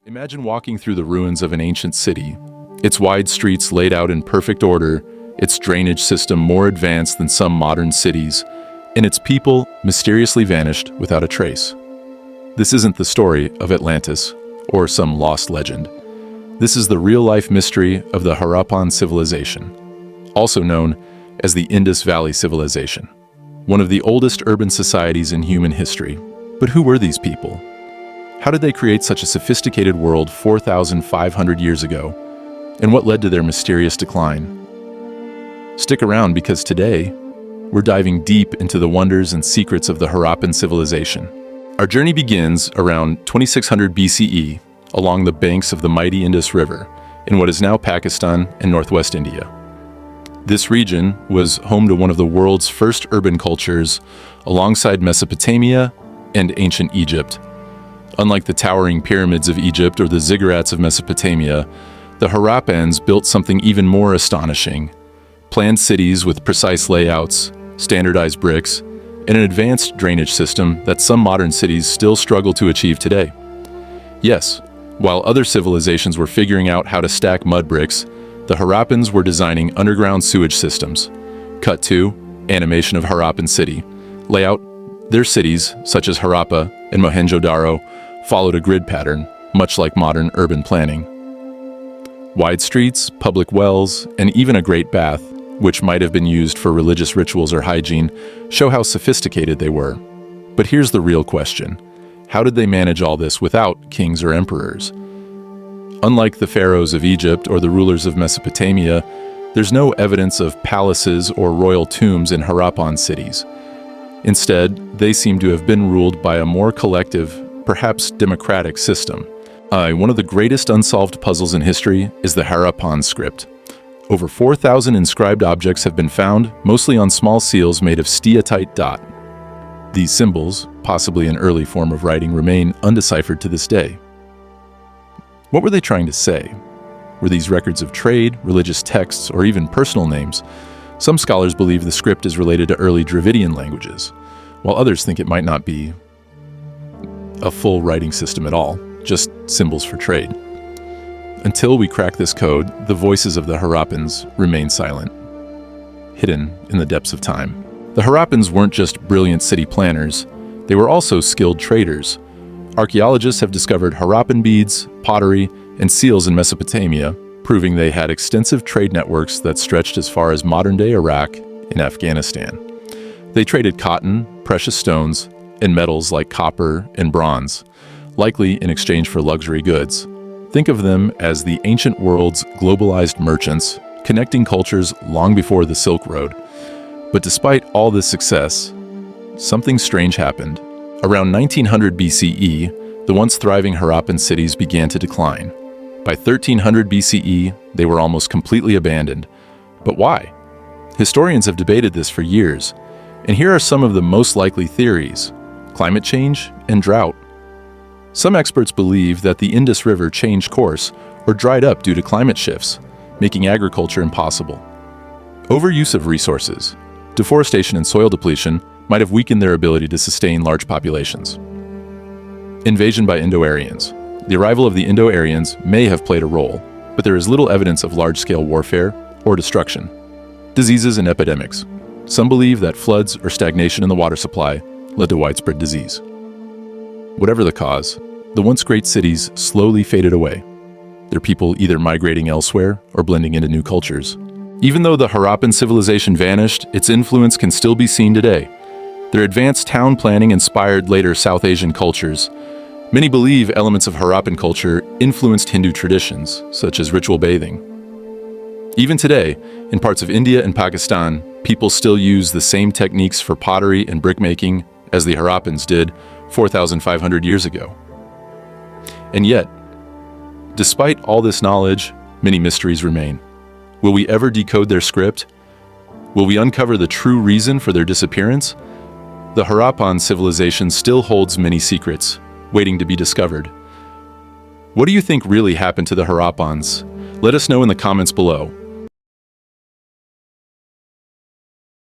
Imagine walking through the ruins of an ancient city, its wide streets laid out in perfect order, its drainage system more advanced than some modern cities, and its people mysteriously vanished without a trace. This isn't the story of Atlantis or some lost legend. This is the real-life mystery of the Harappan Civilization, also known as the Indus Valley Civilization, one of the oldest urban societies in human history. But who were these people? How did they create such a sophisticated world 4,500 years ago? And what led to their mysterious decline? Stick around because today, we're diving deep into the wonders and secrets of the Harappan Civilization. Our journey begins around 2600 BCE along the banks of the mighty Indus River in what is now Pakistan and northwest India. This region was home to one of the world's first urban cultures alongside Mesopotamia and ancient Egypt. Unlike the towering pyramids of Egypt or the ziggurats of Mesopotamia, the Harappans built something even more astonishing: planned cities with precise layouts, standardized bricks, and an advanced drainage system that some modern cities still struggle to achieve today. Yes, while other civilizations were figuring out how to stack mud bricks, the Harappans were designing underground sewage systems. Cut 2, animation of Harappan City. Layout: their cities, such as Harappa and Mohenjo-daro, followed a grid pattern, much like modern urban planning. Wide streets, public wells, and even a great bath, which might have been used for religious rituals or hygiene, show how sophisticated they were. But here's the real question: how did they manage all this without kings or emperors? Unlike the pharaohs of Egypt or the rulers of Mesopotamia, there's no evidence of palaces or royal tombs in Harappan cities. Instead, they seem to have been ruled by a more collective, perhaps democratic system. One of the greatest unsolved puzzles in history is the Harappan script. Over 4,000 inscribed objects have been found, mostly on small seals made of steatite dot. These symbols, possibly an early form of writing, remain undeciphered to this day. What were they trying to say? Were these records of trade, religious texts, or even personal names? Some scholars believe the script is related to early Dravidian languages, while others think it might not be a full writing system at all, just symbols for trade. Until we crack this code, the voices of the Harappans remain silent, hidden in the depths of time. The Harappans weren't just brilliant city planners, they were also skilled traders. Archaeologists have discovered Harappan beads, pottery, and seals in Mesopotamia, proving they had extensive trade networks that stretched as far as modern-day Iraq and Afghanistan. They traded cotton, precious stones, and metals like copper and bronze, likely in exchange for luxury goods. Think of them as the ancient world's globalized merchants, connecting cultures long before the Silk Road. But despite all this success, something strange happened. Around 1900 BCE, the once thriving Harappan cities began to decline. By 1300 BCE, they were almost completely abandoned. But why? Historians have debated this for years, and here are some of the most likely theories: climate change and drought. Some experts believe that the Indus River changed course or dried up due to climate shifts, making agriculture impossible. Overuse of resources, deforestation and soil depletion might have weakened their ability to sustain large populations. Invasion by Indo-Aryans. The arrival of the Indo-Aryans may have played a role, but there is little evidence of large-scale warfare or destruction. Diseases and epidemics. Some believe that floods or stagnation in the water supply led to widespread disease. Whatever the cause, the once great cities slowly faded away, their people either migrating elsewhere or blending into new cultures. Even though the Harappan civilization vanished, its influence can still be seen today. Their advanced town planning inspired later South Asian cultures. Many believe elements of Harappan culture influenced Hindu traditions, such as ritual bathing. Even today, in parts of India and Pakistan, people still use the same techniques for pottery and brickmaking as the Harappans did 4,500 years ago. And yet, despite all this knowledge, many mysteries remain. Will we ever decode their script? Will we uncover the true reason for their disappearance? The Harappan civilization still holds many secrets, waiting to be discovered. What do you think really happened to the Harappans? Let us know in the comments below.